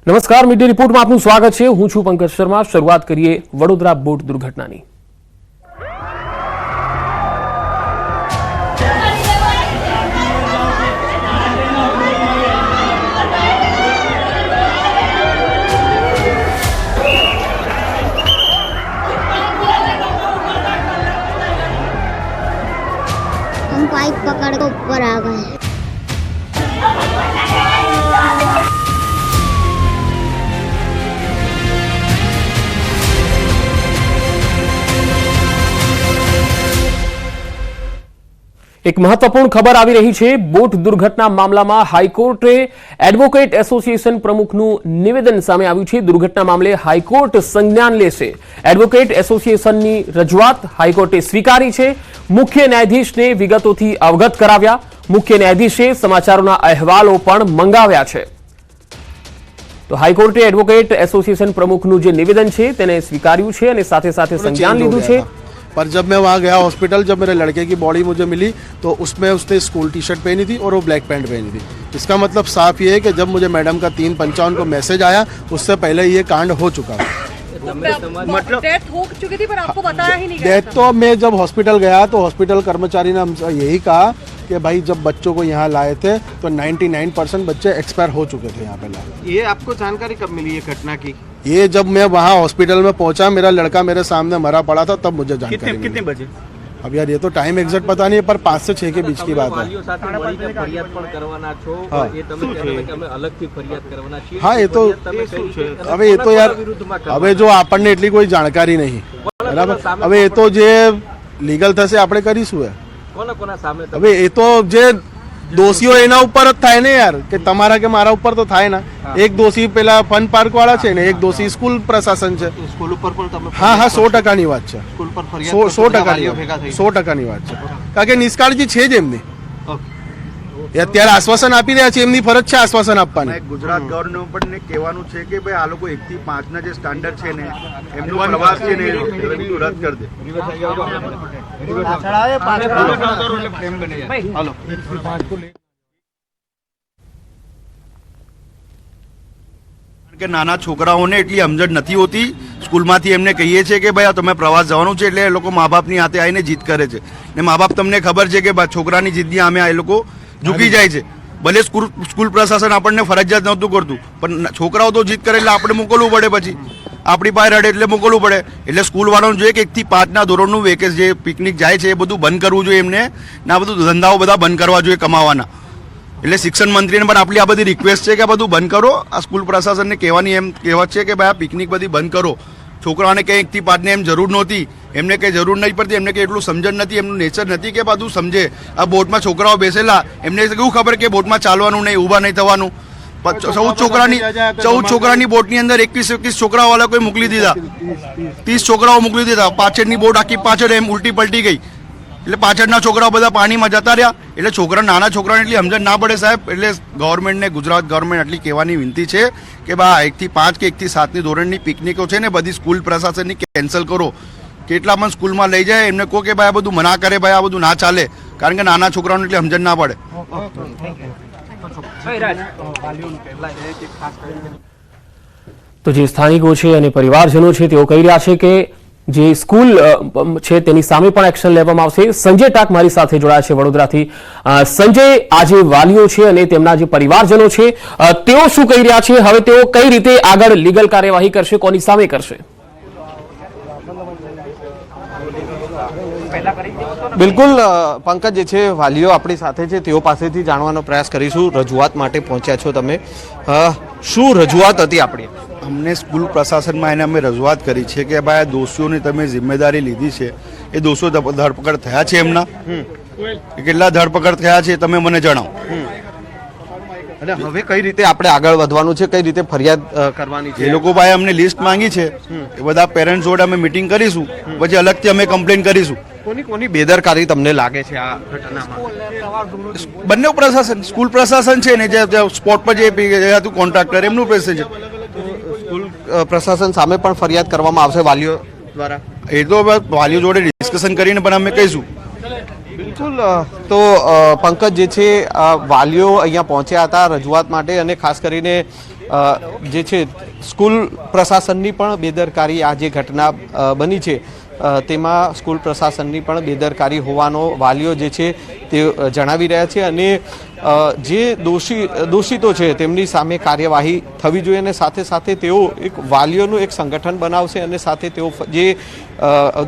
નમસ્કાર, મીડિયા રિપોર્ટમાં આપનું સ્વાગત છે। હું છું પંકજ શર્મા। શરૂઆત કરીએ વડોદરા બોટ દુર્ઘટનાની। हम पाइप पकड़ कर ऊपर आ गए। એક મહત્વપૂર્ણ ખબર આવી રહી છે। બોટ દુર્ઘટના મામલામાં હાઈકોર્ટે એડવોકેટ એસોસિએશન પ્રમુખનું નિવેદન સામે આવ્યું છે। દુર્ઘટના મામલે હાઈકોર્ટ સંજ્ઞાન લેશે। એડવોકેટ એસોસિએશનની રજૂઆત હાઈકોર્ટે સ્વીકારી છે। મુખ્ય ન્યાયાધીશને વિગતોથી અવગત કરાવ્યા। મુખ્ય ન્યાયાધીશે સમાચારોના અહેવાલો પણ મંગાવ્યા છે। તો હાઈકોર્ટે એડવોકેટ એસોસિએશન પ્રમુખનું જે નિવેદન છે તેને સ્વીકાર્યું છે અને સાથે સાથે સંજ્ઞાન લીધું છે। पर जब मैं वहाँ गया हॉस्पिटल, जब मेरे लड़के की बॉडी मुझे मिली तो उसमें उसने स्कूल टी शर्ट पहनी थी और वो ब्लैक पैंट पहनी थी। इसका मतलब साफ ये है कि जब मुझे मैडम का 3:55 को मैसेज आया उससे पहले ये कांड हो चुका था। मतलब डेथ हो चुकी थी पर आपको बताया ही नहीं गया। डेथ तो मैं जब हॉस्पिटल गया तो हॉस्पिटल कर्मचारी ने हमसे यही कहा कि भाई जब बच्चों को यहाँ लाए थे तो 99% बच्चे एक्सपायर हो चुके थे यहाँ पे लाए। ये आपको जानकारी कब मिली ये घटना की? ये जब मैं वहाँ हॉस्पिटल में पहुँचा, मेरा लड़का मेरे सामने मरा पड़ा था, तब मुझे जानकारी कितने बजे? अब यार ये तो टाइम एग्जैक्ट पता नहीं है, पर 5 से 6 के बीच की बात है। हाँ ये तो હવે એ તો યાર હવે જો આપણને એટલી કોઈ જાણકારી નહીં, બરાબર। હવે એ તો જે લીગલ થશે આપણે કરીશું। હવે એ તો જે દોષીઓ એના ઉપર જ થાય ને યાર, કે તમારા કે મારા ઉપર તો થાય ના। એક દોષી પેલા ફન પાર્ક વાળા છે ને એક દોષી સ્કૂલ પ્રશાસન છે। સ્કૂલ ઉપર પણ તમે? હા હા 100%ની વાત છે। સ્કૂલ પર 100%ની વાત છે, કારણ કે નિષ્કાળજી છે જ એમની। એ અત્યારે આશ્વાસન આપી રહ્યા છે, એમની ફરજ છે આશ્વાસન આપવાની। ગુજરાત ગવર્મેન્ટને કહેવાનું છે કે ભાઈ આ લોકો 1 થી 5 ના જે સ્ટાન્ડર્ડ છે ને એમનો પ્રવાસ છે ને એ રદ કરી દે। કે નાના છોકરાઓને એટલી સમજણ નથી હોતી। સ્કૂલમાંથી એમને કહીએ છીએ કે ભાઈ તમે પ્રવાસ જવાનું છે, એટલે એ લોકો મા બાપની હાથે આવીને જીદ કરે છે ને મા બાપ તમને ખબર છે કે છોકરાની જીદની સામે આ લોકો ઝૂકી જાય છે। ભલે સ્કૂલ પ્રશાસન આપણને ફરજિયાત નહોતું કરતું, પણ છોકરાઓ તો જીદ કરે એટલે આપણે મોકલવું પડે। પછી આપણી પાસે રડે એટલે મોકલવું પડે। એટલે સ્કૂલ વાળાનું જોઈએ કે 1 થી 5ના ધોરણનું વેકેશન જે પિકનિક જાય છે એ બધું બંધ કરવું જોઈએ એમને, ને આ બધું ધંધાઓ બધા બંધ કરવા જોઈએ કમાવાના। એટલે શિક્ષણ મંત્રીને પણ આપણી આ બધી રિક્વેસ્ટ છે કે આ બધું બંધ કરો। આ સ્કૂલ પ્રશાસનને કહેવાની એમ કહેવત છે કે ભાઈ આ પિકનિક બધી બંધ કરો। છોકરાઓને કંઈ 1 થી 5ને એમ જરૂર નહોતી, એમને કંઈ જરૂર નહીં પડતી, એમને કંઈ એટલું સમજણ નથી, એમનું નેચર નથી કે બધું સમજે। આ બોટમાં છોકરાઓ બેસેલા, એમને કેવું ખબર કે બોટમાં ચાલવાનું નહીં, ઊભા નહીં થવાનું। 14 છોકરાની બોટની અંદર 21 છોકરાઓ વાળા કોઈ મોકલી દીધા, 30 છોકરાઓ મોકલી દીધા। પાછળની બોટ આખી પાછળ એમ ઉલટી પલટી ગઈ, એટલે પાછળના છોકરાઓ બધા પાણીમાં જતા રહ્યા। એટલે નાના છોકરાને એટલી સમજણ ના પડે સાહેબ। એટલે ગવર્મેન્ટને, ગુજરાત ગવર્મેન્ટ આટલી કહેવાની વિનંતી છે કે ભાઈ 1 થી 5 કે 1 થી 7ની ધોરણની પિકનિકો છે ને બધી સ્કૂલ પ્રશાસનની કેન્સલ કરો। કેટલા પણ સ્કૂલમાં લઈ જાય એમને કહો કે ભાઈ આ બધું મના કરે, ભાઈ આ બધું ના ચાલે, કારણ કે નાના છોકરાઓને એટલી સમજણ ના પડે। તો જે સ્થાનિકો છે અને પરિવારજનો છે તેઓ કહી રહ્યા છે કે જે સ્કૂલ છે તેની સામે પણ એક્શન લેવામાં આવશે। સંજય ટાક મારી સાથે જોડાયા છે વડોદરાથી। સંજય, આ જે વાલીઓ છે અને તેમના જે પરિવારજનો છે તેઓ શું કહી રહ્યા છે? હવે તેઓ કઈ રીતે આગળ લીગલ કાર્યવાહી કરશે, કોની સામે કરશે? બિલકુલ પંકજ, જે છે વાલીઓ આપણી સાથે છે, તેઓ પાસેથી જાણવાનો પ્રયાસ કરીશું। રજૂઆત માટે પહોંચ્યા છો તમે, શું રજૂઆત હતી આપણી? અમને સ્કૂલ પ્રશાસનમાં એને અમે રજૂઆત કરી છે કે ભાઈ આ દોષીઓની તમે જિમ્મેદારી લીધી છે, એ દોષો ધરપકડ થયા છે એમના? કેટલા ધરપકડ થયા છે તમે મને જણાવો। અને હવે કઈ રીતે આપણે આગળ વધવાનું છે, કઈ રીતે ફરિયાદ કરવાની છે? એ લોકો ભાઈ અમને લિસ્ટ માંગી છે, એ બધા પેરેન્ટ્સ જોડે અમે મીટિંગ કરીશું, પછી અલગથી અમે કમ્પ્લેન કરીશું। કોની બેદરકારી તમને લાગે છે આ ઘટનામાં? બંને પ્રશાસન, સ્કૂલ પ્રશાસન છે ને જે સ્પોટ પર જે હતું કોન્ટ્રાક્ટર, એમનું પ્રેશર છે। સ્કૂલ પ્રશાસન સામે પણ ફરિયાદ કરવામાં આવશે વાલીઓ દ્વારા? એ તો વાલીઓ જોડે ડિસ્કશન કરીને પણ અમે કહીશું। બિલકુલ। તો પંકજ, જે છે વાલીઓ અહીંયા પહોંચ્યા હતા રજૂઆત માટે, અને ખાસ કરીને જે છે સ્કૂલ પ્રશાસનની પણ બેદરકારી આ જે ઘટના બની છે તેમાં સ્કૂલ પ્રશાસનની પણ બેદરકારી હોવાનો વાલીઓ જે છે તે જણાવી રહ્યા છે અને જે દોષિતો છે તેમની સામે કાર્યવાહી થવી જોઈએ અને સાથે સાથે તેઓ એક વાલીઓનું એક સંગઠન બનાવશે અને સાથે તેઓ જે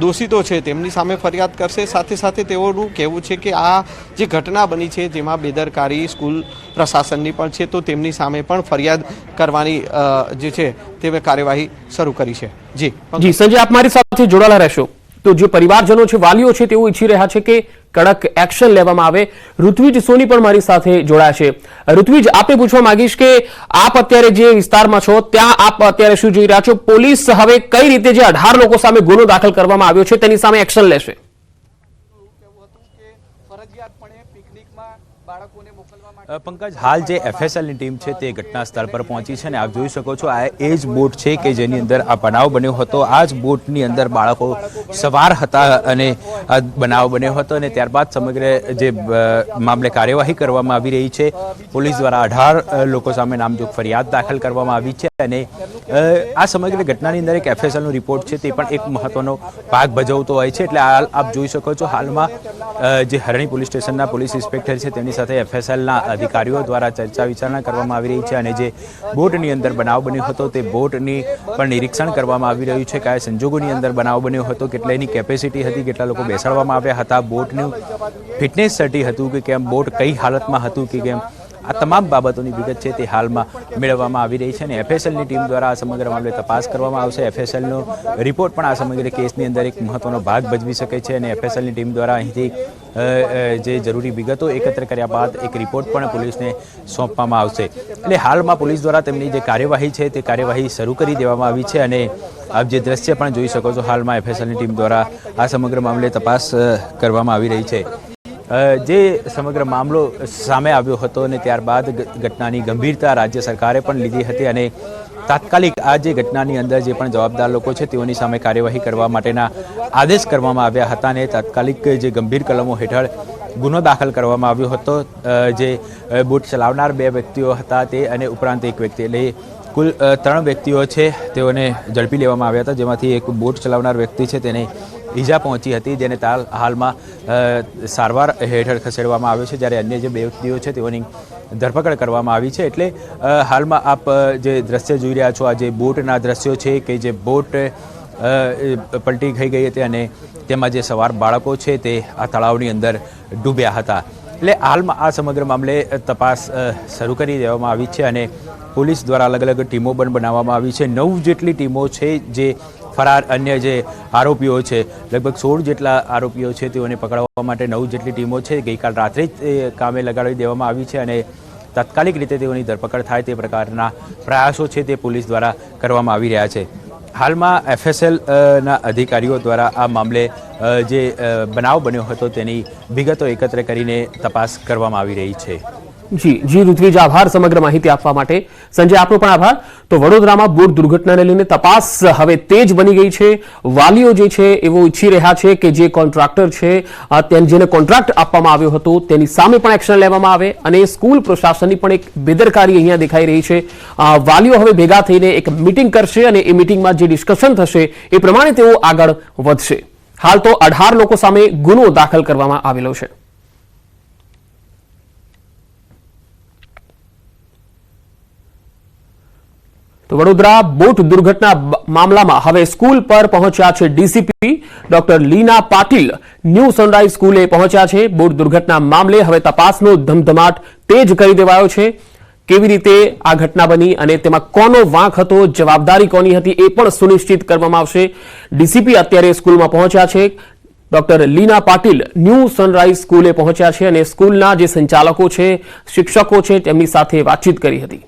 દોષિતો છે તેમની સામે ફરિયાદ કરશે. સાથે સાથે તેઓનું કહેવું છે કે આ જે ઘટના બની છે જેમાં બેદરકારી સ્કૂલ પ્રશાસનની પણ છે તો તેમની સામે પણ ફરિયાદ કરવાની જે છે તે કાર્યવાહી શરૂ કરી છે. જી સંજય, આપ મારી સાથે જોડાયેલા રહેશો. તો જે પરિવારજનો છે, વાલીઓ છે, તેઓ ઈચ્છી રહ્યા છે કે કડક એક્શન લેવામાં આવે. ઋત્વિજ સોની પણ મારી સાથે જોડાયા છે. ઋત્વિજ, આપને પૂછવા માંગીશ કે આપ અત્યારે જે વિસ્તારમાં છો ત્યાં આપ અત્યારે શું જોઈ રહ્યા છો? પોલીસ હવે કઈ રીતે જે 18 લોકો સામે ગુનો દાખલ કરવામાં આવ્યો છે તેની સામે એક્શન લેશે? પંકજ, હાલ જે FSLની ટીમ છે તે ઘટના સ્થળ પર પહોંચી છે અને આપ જોઈ શકો છો આ એ જ બોટ છે કે જેની અંદર આ બનાવ બન્યો હતો. આ જ બોટની અંદર બાળકો સવાર હતા અને આ બનાવ બન્યો હતો અને ત્યારબાદ સમગ્ર જે મામલે કાર્યવાહી કરવામાં આવી રહી છે. પોલીસ દ્વારા 18 લોકો સામે નામજોગ ફરિયાદ દાખલ કરવામાં આવી છે અને આ સમગ્ર ઘટનાની અંદર એક FSLનો રિપોર્ટ છે તે પણ એક મહત્વનો ભાગ ભજવતો હોય છે. એટલે હાલ આપ જોઈ શકો છો હાલમાં જે હરણી પોલીસ સ્ટેશનના પોલીસ ઇન્સ્પેક્ટર છે તેમની સાથે FSLના અધિકારીઓ દ્વારા ચર્ચા વિચારણા કરવામાં આવી રહી છે અને જે બોટની અંદર બનાવ બન્યો હતો તે બોટની પણ નિરીક્ષણ કરવામાં આવી રહ્યું છે. કયા સંજોગોની અંદર બનાવ બન્યો હતો, કેટલાની કેપેસિટી હતી, કેટલા લોકો બેસાડવામાં આવ્યા હતા, બોટનું ફિટનેસ સર્ટી હતું કે કેમ, બોટ કઈ હાલતમાં હતું કે કેમ, આ તમામ બાબતોની વિગત છે તે હાલમાં મેળવવામાં આવી રહી છે અને FSLની ટીમ દ્વારા આ સમગ્ર મામલે તપાસ કરવામાં આવશે. FSLનો રિપોર્ટ પણ આ સમગ્ર કેસની અંદર એક મહત્વનો ભાગ ભજવી શકે છે અને FSLની ટીમ દ્વારા અહીંથી જે જરૂરી વિગતો એકત્ર કર્યા બાદ એક રિપોર્ટ પણ પોલીસને સોંપવામાં આવશે. એટલે હાલમાં પોલીસ દ્વારા તેમની જે કાર્યવાહી છે તે કાર્યવાહી શરૂ કરી દેવામાં આવી છે અને આપ જે દ્રશ્ય પણ જોઈ શકો છો હાલમાં FSLની ટીમ દ્વારા આ સમગ્ર મામલે તપાસ કરવામાં આવી રહી છે. જે સમગ્ર મામલો સામે આવ્યો હતો અને ત્યારબાદ ઘટનાની ગંભીરતા રાજ્ય સરકારે પણ લીધી હતી અને તાત્કાલિક આ જે ઘટનાની અંદર જે પણ જવાબદાર લોકો છે તેઓની સામે કાર્યવાહી કરવા માટેના આદેશ કરવામાં આવ્યા હતા અને તાત્કાલિક જે ગંભીર કલમો હેઠળ ગુનો દાખલ કરવામાં આવ્યો હતો. જે બોટ ચલાવનાર 2 વ્યક્તિઓ હતા તે અને ઉપરાંત એક વ્યક્તિ, એટલે કુલ 3 વ્યક્તિઓ છે તેઓને ઝડપી લેવામાં આવ્યા હતા, જેમાંથી એક બોટ ચલાવનાર વ્યક્તિ છે તેને ઈજા પહોંચી હતી જેને હાલમાં સારવાર હેઠળ ખસેડવામાં આવ્યો છે, જ્યારે અન્ય જે 2 વ્યક્તિઓ છે તેઓની ધરપકડ કરવામાં આવી છે. એટલે હાલમાં આપ જે દ્રશ્ય જોઈ રહ્યા છો આ જે બોટના દ્રશ્યો છે કે જે બોટ પલટી થઈ ગઈ હતી અને તેમાં જે સવાર બાળકો છે તે આ તળાવની અંદર ડૂબ્યા હતા. એટલે હાલમાં આ સમગ્ર મામલે તપાસ શરૂ કરી દેવામાં આવી છે અને પોલીસ દ્વારા અલગ અલગ ટીમો પણ બનાવવામાં આવી છે. 9 જેટલી ટીમો છે જે ફરાર અન્ય જે આરોપીઓ છે, લગભગ 16 જેટલા આરોપીઓ છે તેઓને પકડવા માટે 9 જેટલી ટીમો છે ગઈકાલ રાત્રે જ કામે લગાડી દેવામાં આવી છે અને તાત્કાલિક રીતે તેઓની ધરપકડ થાય તે પ્રકારના પ્રયાસો છે તે પોલીસ દ્વારા કરવામાં આવી રહ્યા છે. હાલમાં FSLના અધિકારીઓ દ્વારા આ મામલે જે બનાવ બન્યો હતો તેની વિગતો એકત્ર કરીને તપાસ કરવામાં આવી રહી છે. જી ઋત્વિજ, આભાર સમગ્ર માહિતી આપવા માટે. સંજય, આપનો પણ આભાર. તો વડોદરામાં બોટ દુર્ઘટનાને લઈને તપાસ હવે તેજ બની ગઈ છે. વાલીઓ જે છે એવો ઈચ્છી રહ્યા છે કે જે કોન્ટ્રાક્ટર છે જેને કોન્ટ્રાક્ટ આપવામાં આવ્યો હતો તેની સામે પણ એક્શન લેવામાં આવે અને સ્કૂલ પ્રશાસનની પણ એક બેદરકારી અહીંયા દેખાઈ રહી છે. વાલીઓ હવે ભેગા થઈને એક મીટિંગ કરશે અને એ મીટિંગમાં જે ડિસ્કશન થશે એ પ્રમાણે તેઓ આગળ વધશે. હાલ તો 18 લોકો સામે ગુનો દાખલ કરવામાં આવેલો છે. તો વડોદરા બોટ દુર્ઘટના મામલામાં હવે સ્કૂલ પર પહોંચ્યા છે ડીસીપી ડોક્ટર લીના પાટીલ. ન્યૂ સનરાઈઝ સ્કૂલે પહોંચ્યા છે. બોટ દુર્ઘટના મામલે હવે તપાસનો ધમધમાટ તેજ કરી દેવાયો છે. કેવી રીતે આ ઘટના બની અને તેમાં કોનો વાંક હતો, જવાબદારી કોની હતી એ પણ સુનિશ્ચિત કરવામાં આવશે. ડીસીપી અત્યારે સ્કૂલમાં પહોંચ્યા છે. ડોક્ટર લીના પાટીલ ન્યૂ સનરાઈઝ સ્કૂલે પહોંચ્યા છે અને સ્કૂલના જે સંચાલકો છે, શિક્ષકો છે તેમની સાથે વાતચીત કરી હતી.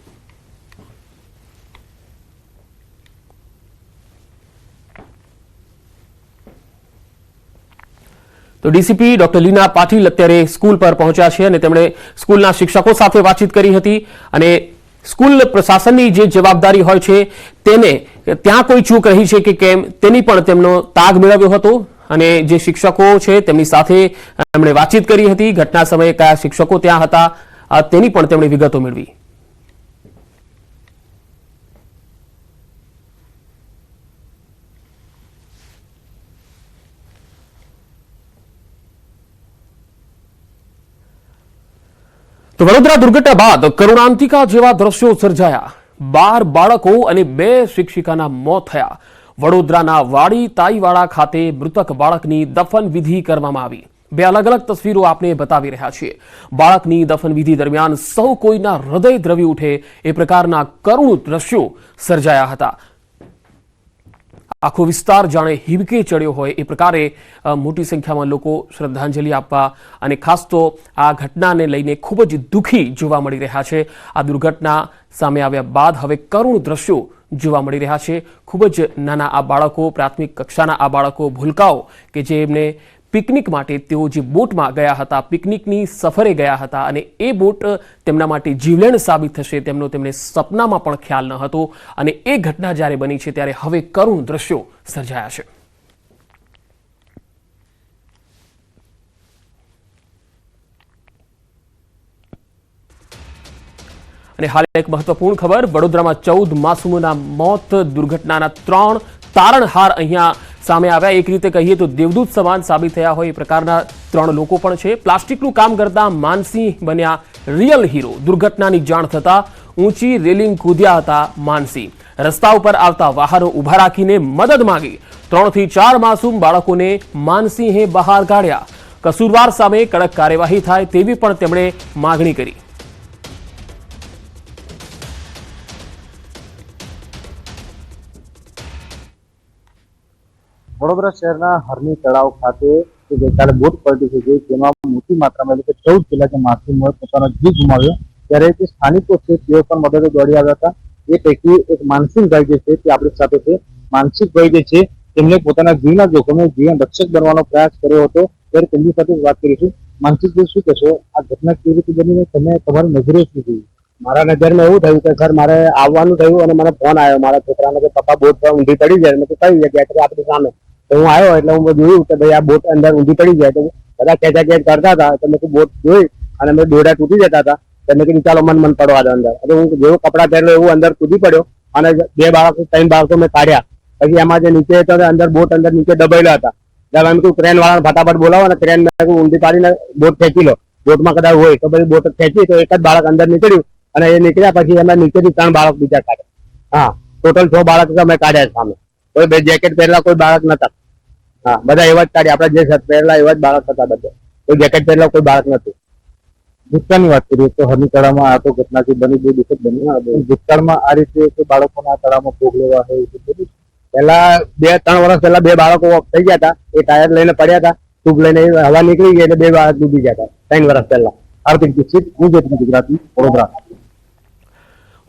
તો ડીસીપી ડોક્ટર લીના પાટીલ અત્યારે સ્કૂલ પર પહોંચ્યા છે અને તેમણે સ્કૂલના શિક્ષકો સાથે વાતચીત કરી હતી અને સ્કૂલ પ્રશાસનની જે જવાબદારી હોય છે તેને ત્યાં કોઈ ચૂક રહી છે કે કેમ તેની પણ તેમનો તાગ મેળવ્યો હતો અને જે શિક્ષકો છે તેમની સાથે તેમણે વાતચીત કરી હતી. ઘટના સમયે કયા શિક્ષકો ત્યાં હતા તેની પણ તેમણે વિગતો મેળવી. તો વડોદરા દુર્ઘટના બાદ કરુણાંતિકા જેવા દ્રશ્યો સર્જાયા. 12 બાળકો અને 2 શિક્ષિકાના મોત થયા. વડોદરાના વાડી તાઈવાડા ખાતે મૃતક બાળકની દફન વિધિ કરવામાં આવી. 2 અલગ અલગ તસવીરો આપને બતાવી રહ્યા છીએ. બાળકની દફન વિધિ દરમિયાન સૌ કોઈના હૃદય દ્રવી ઉઠે એ પ્રકારના કરુણ દ્રશ્યો સર્જાયા હતા. આખો વિસ્તાર જાણે હિબકે ચડ્યો હોય એ પ્રકારે મોટી સંખ્યામાં લોકો શ્રદ્ધાંજલિ આપવા અને ખાસ તો આ ઘટનાને લઈને ખૂબ જ દુઃખી જોવા મળી રહ્યા છે. આ દુર્ઘટના સામે આવ્યા બાદ હવે કરુણ દ્રશ્યો જોવા મળી રહ્યા છે. ખૂબ જ નાના આ બાળકો, પ્રાથમિક કક્ષાના આ બાળકો, ભૂલકાઓ કે જેમને પિકનિક માટે તેઓ જે બોટમાં ગયા હતા, પિકનિકની સફરે ગયા હતા અને એ બોટ તેમના માટે જીવલેણ સાબિત થશે તેમનો તેમને સપનામાં પણ ખ્યાલ ન હતો. અને એ ઘટના જ્યારે બની છે ત્યારે હવે કરુણ દ્રશ્યો સર્જાયા છે. અને હાલ એક મહત્વપૂર્ણ ખબર, વડોદરામાં 14 માસૂમોના મોત, દુર્ઘટનાના 3 તારણહાર અહીંયા સામે આવ્યા. એક રીતે કહીએ તો દેવદૂત સમાન સાબિત થયા હોય એ પ્રકારના 3 લોકો પણ છે. પ્લાસ્ટિકનું કામ કરતા માનસિંહ બન્યા રિયલ હીરો. દુર્ઘટનાની જાણ થતા ઊંચી રેલિંગ કૂદ્યા હતા માનસિંહ. રસ્તા ઉપર આવતા વાહનો ઊભા રાખીને મદદ માંગી. 3 થી 4 માસૂમ બાળકોને માનસિંહે બહાર કાઢ્યા. કસૂરવાર સામે કડક કાર્યવાહી થાય તેવી પણ તેમણે માગણી કરી. વડોદરા શહેરના હરની તળાવ ખાતે ગઈકાલે બોટ પલટી થઈ જેમાં મોટી માત્રામાં એટલે કે 14 જેટલા માસૂમોએ પોતાનો જીવ ગુમાવ્યો. ત્યારે જે સ્થાનિકો છે તેઓ પણ મદદે દોડી આવ્યા હતા. એ પૈકી એક માનસિંહભાઈ જે છે તે આપણી સાથે છે. માનસિંહભાઈ જે છે તેમને પોતાના જીવના જોખમે જીવન રક્ષક બનવાનો પ્રયાસ કર્યો હતો. ત્યારે તેમની સાથે વાત કરીશું. માનસિંહભાઈ, શું કહેશો, આ ઘટના કેવી રીતે બની, તમે તમારી નજરે શું જોયું? મારા નજરમાં એવું થયું કે સર મારે આવવાનું થયું અને મને ફોન આવ્યો મારા છોકરાને કે પપ્પા બોટ પર ઊંધી પડી જાય. મેં તો કઈ જગ્યાએ કે આપણી સામે. તો હું આવ્યો એટલે હું જોયું કે ભાઈ આ બોટ અંદર ઊંધી પડી જાય. તો બધા ખેંચાખેંચ કરતા હતા. તો મેં બોટ જોઈ અને મેં દોરડા તૂટી જતા હતા. તો મેં કીધું ચાલો મન પડવા દો અંદર. એટલે હું જેવું કપડાં પહેરેલો એવું અંદર કૂદી પડ્યો અને 2 બાળકો 3 બાળકો મેં કાઢ્યા. પછી એમાં જે નીચે હતો અંદર બોટ અંદર નીચે દબાયેલા હતા. એટલે મેં કીધું ક્રેન વાળાને ફટાફટ બોલાવો અને ક્રેન ઊંધી પાડીને બોટ ખેંચી લો. બોટમાં કદાચ હોય તો પછી બોટ ખેંચી તો એક જ બાળક અંદર નીકળ્યું અને એ નીકળ્યા પછી એમાં નીચેથી 3 બાળક બીજા કાઢ્યા. હા, ટોટલ 6 બાળક અમે કાઢ્યા સામે. કોઈ 2 જેકેટ પહેરેલા કોઈ બાળક નતા. હા, બધા એવા જ કાઢ્યા. આપણે જે શર્ટ પહેરેલા એવા જ બાળક હતા બધા. કોઈ જેકેટ પહેરેલા કોઈ બાળક નથી. ભૂતકાળની વાત કરીએ તો હરની તળાવમાં આ તો ઘટના જે બની બહુ દુઃખદ બની. ભૂતકાળમાં આ રીતે બાળકોના તળાવમાં ભોગ લેવા હોય પહેલા 2-3 વર્ષ પહેલા 2 બાળકો થઈ ગયા હતા. એ ટાયર લઈને પડ્યા હતા, ટ્યુબ લઈને હવા નીકળી ગઈ એટલે 2 બાળક ડૂબી ગયા હતા 3 વર્ષ પહેલા. આર્થિક દીક્ષિત, ગુજરાતી, વડોદરા.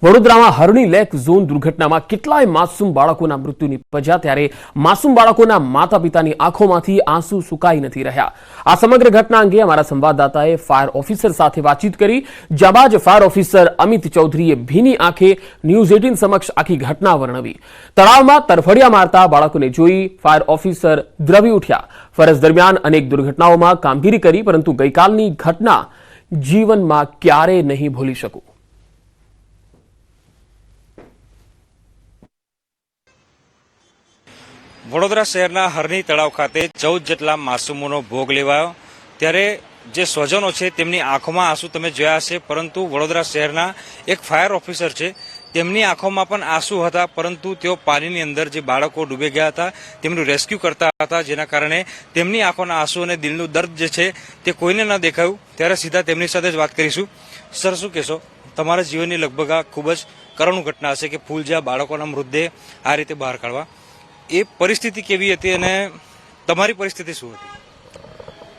વડોદરામાં હરણી લેક ઝોન દુર્ઘટનામાં કેટલાય માસૂમ બાળકોના મૃત્યુ નિપજ્યા. ત્યારે માસૂમ બાળકોના માતા પિતાની આંખોમાંથી આંસુ સુકાઈ નથી રહ્યા. આ સમગ્ર ઘટના અંગે અમારા સંવાદદાતાએ ફાયર ઓફિસર સાથે વાતચીત કરી. જાબાજ ફાયર ઓફિસર અમિત ચૌધરીએ ભીની આંખે ન્યૂઝ 18 સમક્ષ આખી ઘટના વર્ણવી. તળાવમાં તરફડિયા મારતા બાળકોને જોઈ ફાયર ઓફિસર દ્રવી ઉઠ્યા. ફરજ દરમિયાન અનેક દુર્ઘટનાઓમાં કામગીરી કરી, પરંતુ ગઈકાલની ઘટના જીવનમાં ક્યારેય નહીં ભૂલી શકું. વડોદરા શહેરના હરની તળાવ ખાતે 14 જેટલા માસૂમોનો ભોગ લેવાયો. ત્યારે જે સ્વજનો છે તેમની આંખોમાં આંસુ તમે જોયા હશે, પરંતુ વડોદરા શહેરના એક ફાયર ઓફિસર છે તેમની આંખોમાં પણ આંસુ હતા, પરંતુ તેઓ પાણીની અંદર જે બાળકો ડૂબી ગયા હતા તેમનું રેસ્ક્યુ કરતા હતા, જેના કારણે તેમની આંખોના આંસુ અને દિલનું દર્દ જે છે તે કોઈને ન દેખાયું. ત્યારે સીધા તેમની સાથે જ વાત કરીશું. સર, શું કહેશો, તમારા જીવનની લગભગ આ ખૂબ જ કરુણ ઘટના હશે કે ફૂલ જ્યાં બાળકોના મૃતદેહ આ રીતે બહાર કાઢવા, એ પરિસ્થિતિ કેવી હતી અને તમારી પરિસ્થિતિ શું હતી?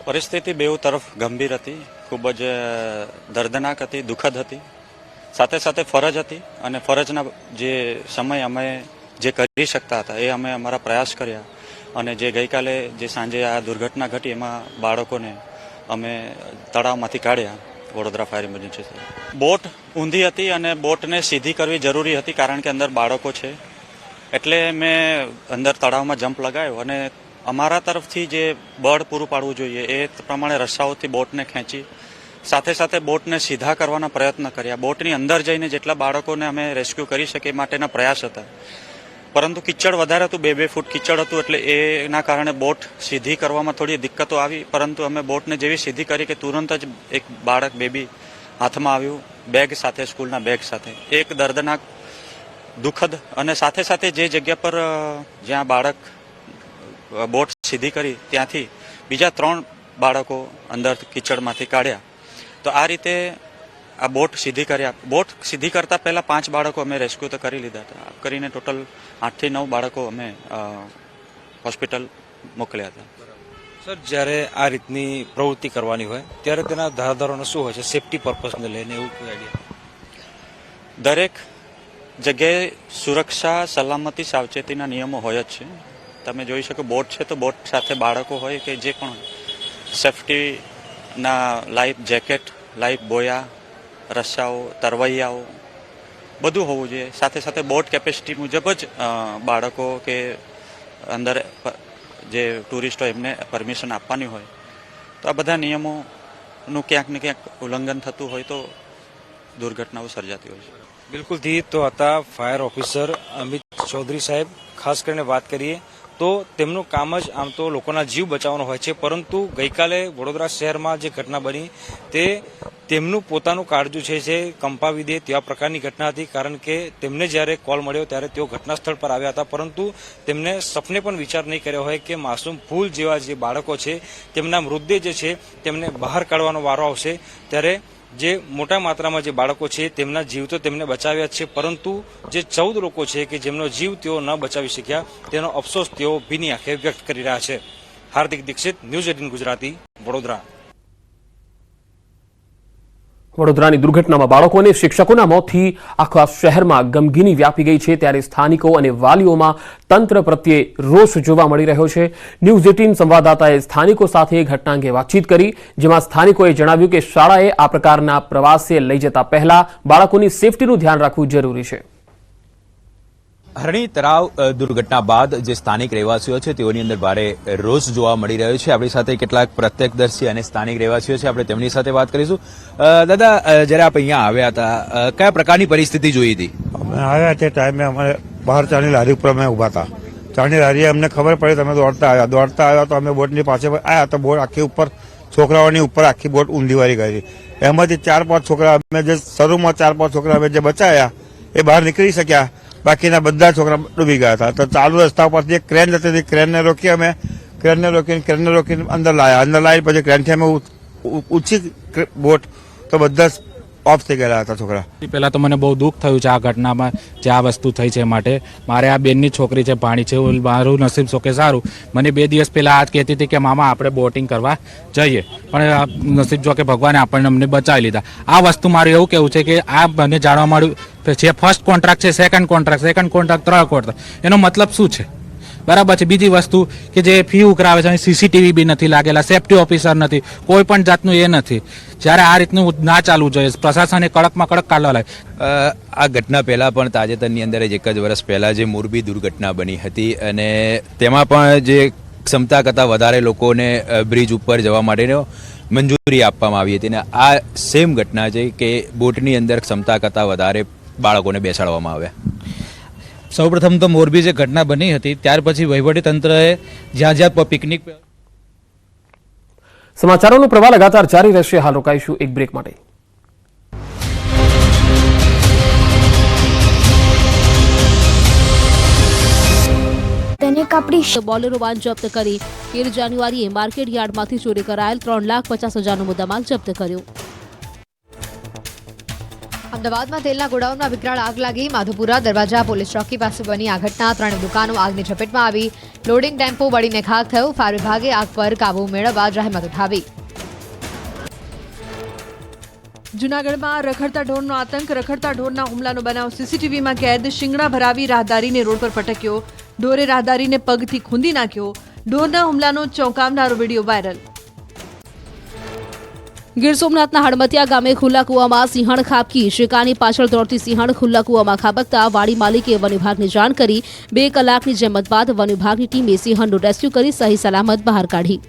પરિસ્થિતિ બેઉ તરફ ગંભીર હતી, ખૂબ જ દર્દનાક હતી, દુઃખદ હતી. સાથે સાથે ફરજ હતી અને ફરજના જે સમય અમે જે કરી શકતા હતા એ અમે અમારા પ્રયાસ કર્યા. અને જે ગઈકાલે જે સાંજે આ દુર્ઘટના ઘટી એમાં બાળકોને અમે તળાવમાંથી કાઢ્યા વડોદરા ફાયર ઇમરજન્સી. બોટ ઊંધી હતી અને બોટને સીધી કરવી જરૂરી હતી કારણ કે અંદર બાળકો છે, એટલે મેં અંદર તળાવમાં જમ્પ લગાવ્યો અને અમારા તરફથી જે બળ પૂરું પાડવું જોઈએ એ પ્રમાણે રસ્સાઓથી બોટને ખેંચી સાથે સાથે બોટને સીધા કરવાના પ્રયત્ન કર્યા. બોટની અંદર જઈને જેટલા બાળકોને અમે રેસ્ક્યુ કરી શકીએ માટેના પ્રયાસ હતા, પરંતુ કિચડ વધારે હતું, 2-2 ફૂટ કિચડ હતું, એટલે એના કારણે બોટ સીધી કરવામાં થોડી દિક્કતો આવી. પરંતુ અમે બોટને જેવી સીધી કરી કે તુરંત જ એક બાળક બેબી હાથમાં આવ્યું, બેગ સાથે, સ્કૂલના બેગ સાથે. એક દર્દનાક, દુઃખદ અને સાથે સાથે જે જગ્યા પર જ્યાં બાળક બોટ સીધી કરી ત્યાંથી બીજા 3 બાળકો અંદર કીચડમાંથી કાઢ્યા. તો આ રીતે આ બોટ સીધી કર્યા. બોટ સીધી કરતા પહેલા 5 બાળકો અમે રેસ્ક્યુ તો કરી લીધા હતા. કરીને ટોટલ 8 થી 9 બાળકો અમે હોસ્પિટલ મોકલ્યા હતા. સર, જ્યારે આ રીતની પ્રવૃત્તિ કરવાની હોય ત્યારે તેના ધારદારોનો શું હોય છે સેફટી પર્પઝને લઈને, એવું કોઈ આઈડિયા? દરેક જગ્યાએ સુરક્ષા, સલામતી, સાવચેતીના નિયમો હોય જ છે. તમે જોઈ શકો બોટ છે તો બોટ સાથે બાળકો હોય કે જે પણ સેફટીના લાઈફ જેકેટ, લાઈફ બોયા, રસ્સાઓ, તરવૈયાઓ બધું હોવું જોઈએ. સાથે સાથે બોટ કેપેસિટી મુજબ જ બાળકો કે અંદર જે ટુરિસ્ટો એમને પરમિશન આપવાની હોય. તો આ બધા નિયમોનું ક્યાંક ને ક્યાંક ઉલ્લંઘન થતું હોય તો દુર્ઘટનાઓ સર્જાતી હોય છે. બિલકુલથી તો હતા ફાયર ઓફિસર અમિત ચૌધરી સાહેબ. ખાસ કરીને વાત કરીએ તો તેમનું કામ જ આમ તો લોકોના જીવ બચાવવાનો હોય છે, પરંતુ ગઈકાલે વડોદરા શહેરમાં જે ઘટના બની તે તેમનું પોતાનું કાળજું છે જે કંપાવી દે તેવા પ્રકારની ઘટના હતી. કારણ કે તેમને જ્યારે કોલ મળ્યો ત્યારે તેઓ ઘટના સ્થળ પર આવ્યા હતા, પરંતુ તેમને સપને પણ વિચાર નહીં કર્યો હોય કે માસૂમ ફૂલ જેવા જે બાળકો છે તેમના મૃતદેહ જે છે તેમને બહાર કાઢવાનો વારો આવશે. ત્યારે જે મોટા માત્રામાં જે બાળકો છે તેમના જીવ તો તેમને બચાવ્યા છે, પરંતુ જે 14 લોકો છે કે જેમનો જીવ તેઓ ન બચાવી શક્યા તેનો અફસોસ તેઓ ભીની આંખે વ્યક્ત કરી રહ્યા છે. હાર્દિક દીક્ષિત, ન્યૂઝ 18 ગુજરાતી, વડોદરા. વડોદરાની દુર્ઘટનામાં બાળકો અને શિક્ષકોના મોતથી આખા શહેરમાં ગમગીની વ્યાપી ગઈ છે. ત્યારે સ્થાનિકો અને વાલીઓમાં તંત્ર પ્રત્યે રોષ જોવા મળી રહ્યો છે. ન્યૂઝ 18 સંવાદદાતાએ સ્થાનિકો સાથે ઘટના અંગે વાતચીત કરી, જેમાં સ્થાનિકોએ જણાવ્યું કે શાળાએ આ પ્રકારના પ્રવાસે લઈ જતા પહેલા બાળકોની સેફટીનું ધ્યાન રાખવું જરૂરી છે. હરણી તળાવ દુર્ઘટના બાદ જે સ્થાનિક રહેવાસીઓ છે તેઓની અંદર ભારે રોષ જોવા મળી રહ્યો છે. આપણી સાથે કેટલાક પ્રત્યક્ષદર્શી અને સ્થાનિક રહેવાસીઓ છે, આપણે તેમની સાથે વાત કરીશું. દાદા, જ્યારે આપ અહીંયા આવ્યા હતા, કયા પ્રકારની પરિસ્થિતિ જોઈ હતી? અમે આવ્યા તે ટાઈમે અમારે બહાર ચાની લારી ઉપર અમે ઉભા હતા. ચાની લારી અમને ખબર પડી, તમે દોડતા આવ્યા તો અમે બોટની પાસે આવ્યા તો બોટ આખી ઉપર છોકરાઓની ઉપર આખી બોટ ઊંધી વાળી ગઈ. એમાંથી 4-5 છોકરા અમે જે શરૂમાં 4-5 છોકરા અમે જે બચાયા એ બહાર નીકળી શક્યા, બાકીના બધા છોકરા ડૂબી ગયા હતા. તો ચાલુ રસ્તા પરથી એક ક્રેન જતી હતી, ક્રેનને રોકી અમે, ક્રેનને રોકીને અંદર લાવી પછી ક્રેનથી અમે ઊંચી બોટ તો બધા ઓફ થઈ ગયેલા હતા છોકરા. પહેલા તો મને બહુ દુઃખ થયું છે આ ઘટનામાં જે આ વસ્તુ થઈ છે માટે. મારે આ બેનની છોકરી છે, ભાણી છે, મારું નસીબ છો કે સારું. મને 2 દિવસ પહેલા આ જ કહેતી હતી કે મામા આપણે બોટિંગ કરવા જઈએ, પણ નસીબ જો કે ભગવાને આપણને અમને બચાવી લીધા. આ વસ્તુ મારું એવું કહેવું છે કે આ મને જાણવા મળ્યું છે ફર્સ્ટ કોન્ટ્રાક્ટ છે, સેકન્ડ કોન્ટ્રાક્ટ, 3rd કોન્ટ્રાક્ટ. એનો મતલબ શું છે? બરાબર છે. બીજી વસ્તુ કે જે ફી ઉઘરાવે છે, સીસીટીવી બી નથી લાગેલા, સેફટી ઓફિસર નથી, કોઈ પણ જાતનું એ નથી. જ્યારે આ રીતનું ના ચાલવું જોઈએ, પ્રશાસને કડકમાં કડક કાઢવા લાગે. આ ઘટના પહેલા પણ તાજેતરની અંદર જ 1 જ વર્ષ પહેલા જે મોરબી દુર્ઘટના બની હતી અને તેમાં પણ જે ક્ષમતા કરતાં વધારે લોકોને બ્રિજ ઉપર જવા માટેનો મંજૂરી આપવામાં આવી હતી. અને આ સેમ ઘટના છે કે બોટની અંદર ક્ષમતા કરતાં વધારે બાળકોને બેસાડવામાં આવ્યા. સૌપ્રથમ તો મોરબી જે ઘટના બની હતી ત્યાર પછી વહીવટી તંત્રએ જ્યાં પિકનિક. સમાચારોનો પ્રવાહ લગાતાર જારી રહેશે. હાલ રોકાઈશું એક બ્રેક માટે. તેને કાપડી બોલેરો વાન જપ્ત કરી 13 જાન્યુઆરીએ માર્કેટ યાર્ડમાંથી ચોરી કરાયેલ 3,50,000નો મુદ્દામાલ જપ્ત કર્યો. અમદાવાદમાં તેલના ગોડાઉનમાં વિકરાળ આગ લાગી. માધુપુરા દરવાજા પોલીસ ચોકી પાસે બની આ ઘટના. 3 દુકાનો આગની ઝપેટમાં આવી. લોડિંગ ટેમ્પો બળીને ખાખ થયો. ફાયર વિભાગે આગ પર કાબુ મેળવવા જહેમત ઉઠાવી. જૂનાગઢમાં રખડતા ઢોરનો આતંક. રખડતા ઢોરના હુમલાનો બનાવ સીસીટીવીમાં કેદ. શિંગડા ભરાવી રાહદારીને રોડ પર પટક્યો. ઢોરે રાહદારીને પગથી ખૂંદી નાખ્યો. ઢોરના હુમલાનો ચોંકાવનારો વિડીયો વાયરલ. ગીર સોમનાથના હડમતિયા ગામે ખુલ્લા કુવામાં સિંહણ ખાબકી. શિકારની પાછળ દોડતી સિંહણ ખુલ્લા કુવામાં ખાબકતા વાડી માલિકે વન વિભાગને જાણ કરી. 2 કલાકની જહેમત બાદ વન વિભાગની ટીમે સિંહણનું રેસ્ક્યુ કરી સહી સલામત બહાર કાઢી.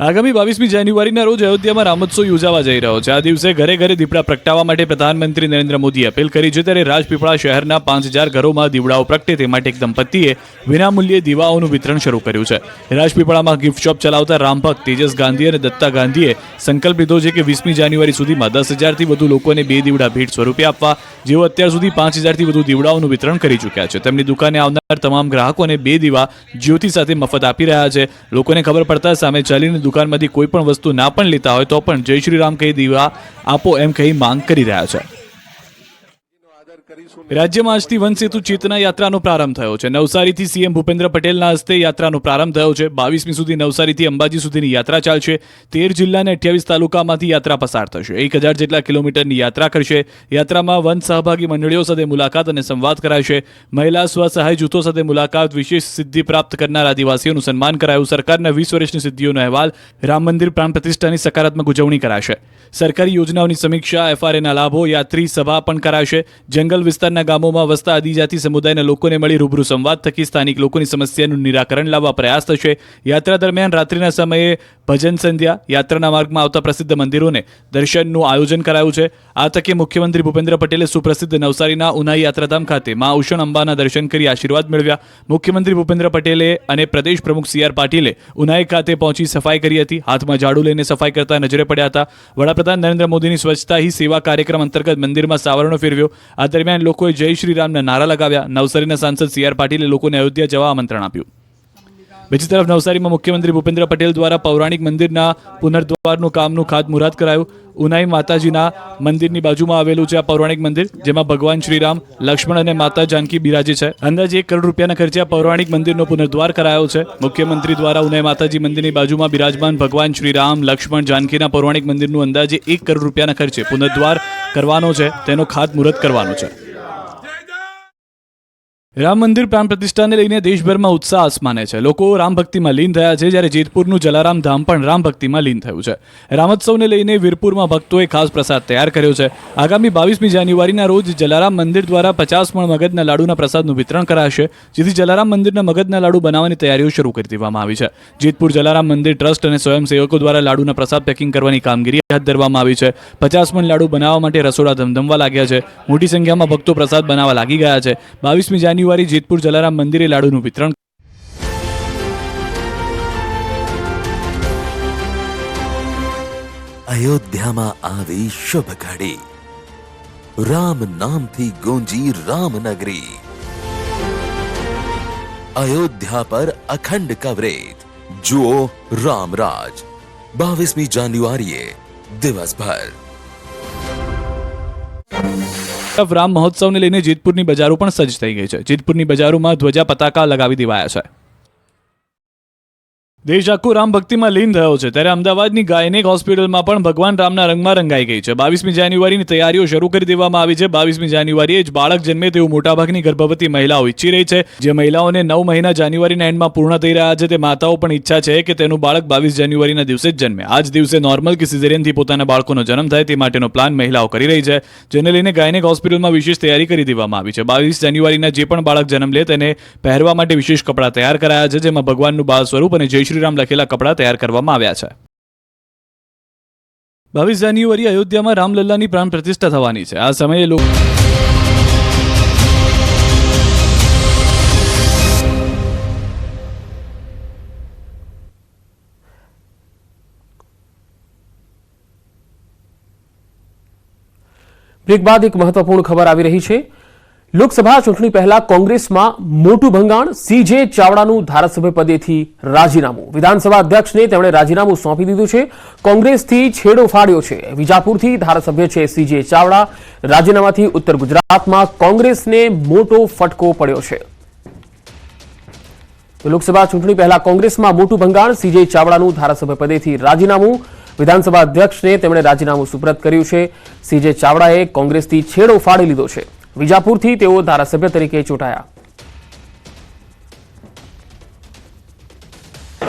આગામી 22મી જાન્યુઆરીના રોજ અયોધ્યામાં રામોત્સવ યોજાવા જઈ રહ્યો છે. આ દિવસે ઘરે ઘરે દીપડા પ્રગટાવવા માટે પ્રધાનમંત્રી નરેન્દ્ર મોદીએ અપીલ કરી છે. ત્યારે રાજપીપળા શહેરના 5000 ઘરોમાં દીવડાઓ પ્રગટે તે માટે એક દંપતીએ વિનામૂલ્યે દીવાઓનું વિતરણ શરૂ કર્યું છે. રાજપીપળામાં ગિફ્ટ શોપ ચલાવતા રામભક્ત તેજસ ગાંધી અને દત્તા ગાંધીએ સંકલ્પ લીધો છે કે 20મી જાન્યુઆરી સુધીમાં 10,000થી વધુ લોકોને 2 દીવડા ભેટ સ્વરૂપે આપવા. જેઓ અત્યાર સુધી 5000થી વધુ દીવડાઓનું વિતરણ કરી ચૂક્યા છે. તેમની દુકાને આવનાર તમામ ગ્રાહકોને 2 દીવા જ્યોતિ સાથે મફત આપી રહ્યા છે. લોકોને ખબર પડતા સામે ચાલીને દુકાનમાંથી કોઈ પણ વસ્તુ ના પણ લેતા હોય તો પણ જય શ્રી રામ કહી દીવા આપો એમ કહી માંગ કરી રહ્યા છે. રાજ્યમાં આજથી વન સેતુ ચેતના યાત્રાનો પ્રારંભ થયો છે. નવસારીથી સીએમ ભૂપેન્દ્ર પટેલના હસ્તે યાત્રાનો પ્રારંભ થયો છે. 22મી સુધી નવસારીથી અંબાજી સુધીની યાત્રા ચાલશે. 13 જિલ્લા અને 28 તાલુકામાંથી યાત્રા પસાર થશે. 1000 જેટલા કિલોમીટરની યાત્રા કરશે. યાત્રામાં વન સહભાગી મંડળીઓ સાથે મુલાકાત અને સંવાદ કરાશે. મહિલા સ્વસહાય જૂથો સાથે મુલાકાત, વિશેષ સિદ્ધિ પ્રાપ્ત કરનાર આદિવાસીઓનું સન્માન કરાયું. સરકારના 20 વર્ષની સિદ્ધિઓનો અહેવાલ, રામ મંદિર પ્રાણ પ્રતિષ્ઠાની સકારાત્મક ઉજવણી કરાશે. સરકારી યોજનાઓની સમીક્ષા, એફઆરએના લાભો, યાત્રી સભા પણ કરાશે. જંગલ વિસ્તારના ગામોમાં વસતા આદિજાતિ સમુદાયના લોકોને મળી રૂબરૂ સંવાદ થકી સ્થાનિક લોકોની સમસ્યાનું નિરાકરણ લાવવા પ્રયાસ થશે. યાત્રા દરમિયાન રાત્રિના સમયે ભજન સંધ્યા, યાત્રાના માર્ગમાં આવતા પ્રસિદ્ધ મંદિરોને દર્શનનું આયોજન કરાયું છે. આ તકે મુખ્યમંત્રી ભૂપેન્દ્ર પટેલે સુપ્રસિદ્ધ નવસારીના ઉનાઈ યાત્રાધામ ખાતે મા ઉષણ અંબાના દર્શન કરી આશીર્વાદ મેળવ્યા. મુખ્યમંત્રી ભૂપેન્દ્ર પટેલે અને પ્રદેશ પ્રમુખ CR પાટીલે ઉનાઈ ખાતે પહોંચી સફાઈ કરી હતી. હાથમાં ઝાડુ લઈને સફાઈ કરતા નજરે પડ્યા હતા. વડાપ્રધાન નરેન્દ્ર મોદીની સ્વચ્છતા હી સેવા કાર્યક્રમ અંતર્ગત મંદિરમાં સાવરણો ફેરવ્યો. આ દરમિયાન લોકોએ જય શ્રી રામના નારા લગાવ્યા. નવસારીના સાંસદ CR પાટીલે લોકોને અયોધ્યા જવા આમંત્રણ આપ્યું. બીજી તરફ નવસારીમાં મુખ્યમંત્રી ભૂપેન્દ્ર પટેલ દ્વારા પૌરાણિક મંદિરના પુનર્દ્વારનું કામનું ખાતમુહૂર્ત કરાયું. ઉનાઈ માતાજીના મંદિરની બાજુમાં આવેલું છે આ પૌરાણિક મંદિર, જેમાં ભગવાન શ્રીરામ, લક્ષ્મણ અને માતા જાનકી બિરાજે છે. અંદાજે 1 કરોડ રૂપિયાના ખર્ચે આ પૌરાણિક મંદિરનો પુનર્દ્વાર કરાયો છે. મુખ્યમંત્રી દ્વારા ઉનાઈ માતાજી મંદિરની બાજુમાં બિરાજમાન ભગવાન શ્રીરામ, લક્ષ્મણ, જાનકીના પૌરાણિક મંદિરનું અંદાજે 1 કરોડ રૂપિયાના ખર્ચે પુનર્દ્વાર કરવાનો છે. તેનો ખાતમુહૂર્ત કરવાનો છે. રામ મંદિર પ્રાણ પ્રતિષ્ઠાને લઈને દેશભરમાં ઉત્સાહ આસમાને છે. લોકો રામ ભક્તિમાં લીન થયા છે, જ્યારે જેતપુરનું જલારામ ધામ પણ રામ ભક્તિમાં લીન થયું છે. રામોત્સવને લઈને વીરપુરમાં ભક્તોએ ખાસ પ્રસાદ તૈયાર કર્યો છે. આગામી 22મી જાન્યુઆરીના રોજ જલારામ મંદિર દ્વારા 50 મણ મગજના લાડુના પ્રસાદનું વિતરણ કરાશે, જેથી જલારામ મંદિરના મગજના લાડુ બનાવવાની તૈયારીઓ શરૂ કરી દેવામાં આવી છે. જેતપુર જલારામ મંદિર ટ્રસ્ટ અને સ્વયંસેવકો દ્વારા લાડુના પ્રસાદ પેકિંગ કરવાની કામગીરી હાથ ધરવામાં આવી છે. 50 મણ લાડુ બનાવવા માટે રસોડા ધમધમવા લાગ્યા છે. મોટી સંખ્યામાં ભક્તો પ્રસાદ બનાવવા લાગી ગયા છે. 22મી જાન્યુઆરી જેતપુર જલારામ મંદિરે લાડુનું વિતરણ. અયોધ્યામાં આવી શુભ ઘડી, રામ નામથી ગુંજી રામનગરી. અયોધ્યા પર અખંડ કવરેજ. જુઓ રામરાજ 22મી જાન્યુઆરીએ દિવસભર. રામ મહોત્સવને લઈને જેતપુરની બજારો પણ સજ્જ થઈ ગઈ છે. જેતપુરની બજારોમાં ધ્વજા પતાકા લગાવી દેવાયા છે. દેશ આખો રામ ભક્તિમાં લીન થયો છે, ત્યારે અમદાવાદની ગાયનેક હોસ્પિટલમાં પણ ભગવાન રામના રંગમાં રંગાઈ ગઈ છે. 22મી જાન્યુઆરીની તૈયારીઓ શરૂ કરી દેવામાં આવી છે. 22મી જાન્યુઆરીએ જ બાળક જન્મે તેવું મોટાભાગની ગર્ભવતી મહિલાઓ ઈચ્છી રહી છે. જે મહિલાઓને 9 મહિના જાન્યુઆરીના એન્ડમાં પૂર્ણ થઈ રહ્યા છે, તે માતાઓ પણ ઈચ્છા છે કે તેનું બાળક 22 જાન્યુઆરીના દિવસે જ જન્મે. આ જ દિવસે નોર્મલ કે સિઝેરિયનથી પોતાના બાળકોનો જન્મ થાય તે માટેનો પ્લાન મહિલાઓ કરી રહી છે, જેને લઈને ગાયનેક હોસ્પિટલમાં વિશેષ તૈયારી કરી દેવામાં આવી છે. 22 જાન્યુઆરીના જે પણ બાળક જન્મ લે તેને પહેરવા માટે વિશેષ કપડાં તૈયાર કરાયા છે, જેમાં ભગવાનનું બાળ સ્વરૂપ અને જય શ્રી રામ લખેલા કપડાં તૈયાર કરવામાં આવ્યા છે. 22 જાન્યુઆરી અયોધ્યામાં રામલલ્લાની પ્રાણ પ્રતિષ્ઠા થવાની છે. આ સમયે લોકો બ્રેક બાદ એક મહત્વપૂર્ણ ખબર આવી રહી છે. લોકસભા ચૂંટણી પહેલા કોંગ્રેસમાં મોટું ભંગાણ. CJ ચાવડાનું ધારાસભ્ય પદેથી રાજીનામું. વિધાનસભા અધ્યક્ષને તેમણે રાજીનામું સોંપી દીધું છે. કોંગ્રેસથી છેડો ફાડ્યો છે. વિજાપુરથી ધારાસભ્ય છે CJ ચાવડા. રાજીનામાથી ઉત્તર ગુજરાતમાં કોંગ્રેસને મોટો ફટકો પડ્યો છે. લોકસભા ચૂંટણી પહેલા કોંગ્રેસમાં મોટું ભંગાણ. CJ ચાવડાનું ધારાસભ્ય પદેથી રાજીનામું. વિધાનસભા અધ્યક્ષને તેમણે રાજીનામું સુપ્રત કર્યું છે. CJ ચાવડાએ કોંગ્રેસથી છેડો ફાડી લીધો છે. વિજાપુરથી તેઓ ધારાસભ્ય તરીકે ચૂંટાયા.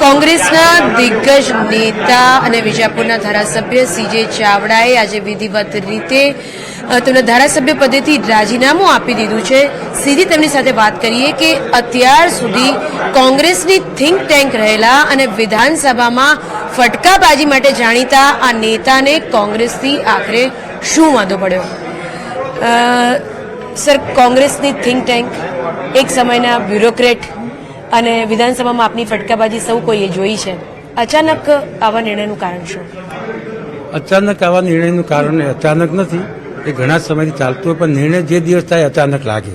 કોંગ્રેસના દિગ્ગજ નેતા અને વિજાપુરના ધારાસભ્ય CJ ચાવડાએ આજે વિધિવત રીતે તેમના ધારાસભ્ય પદેથી રાજીનામું આપી દીધું છે. સીધી તેમની સાથે વાત કરીએ કે અત્યાર સુધી કોંગ્રેસની થિંક ટેન્ક રહેલા અને વિધાનસભામાં ફટકાબાજી માટે જાણીતા આ નેતાને કોંગ્રેસથી આખરે શું વાંધો પડ્યો? સર, કોંગ્રેસની થિંક ટેન્ક, એક સમયના બ્યુરોક્રેટ અને વિધાનસભામાં આપની ફટકાબાજી સૌ કોઈએ જોઈ છે. અચાનક આવા નિર્ણયનું કારણ શું? અચાનક આવા નિર્ણયનું કારણ અચાનક નથી, એ ઘણા સમયથી ચાલતું હોય, પણ નિર્ણય જે દિવસ થાય અચાનક લાગે.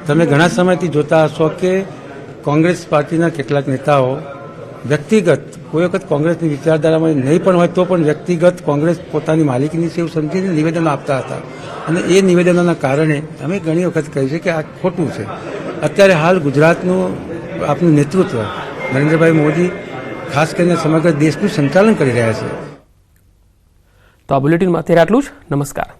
તમે ઘણા સમયથી જોતા હશો કે કોંગ્રેસ પાર્ટીના કેટલાક નેતાઓ વ્યક્તિગત કોઈ વખત કોંગ્રેસની વિચારધારામાં નહીં પણ હોય તો પણ વ્યક્તિગત કોંગ્રેસ પોતાની માલિકીની છે એવું સમજીને નિવેદનો આપતા હતા, અને એ નિવેદનોના કારણે અમે ઘણી વખત કહ્યું છે કે આ ખોટું છે. અત્યારે હાલ ગુજરાતનું આપનું નેતૃત્વ નરેન્દ્રભાઈ મોદી ખાસ કરીને સમગ્ર દેશનું સંચાલન કરી રહ્યા છે. તો આ બુલેટિનમાં અત્યારે આટલું જ. નમસ્કાર.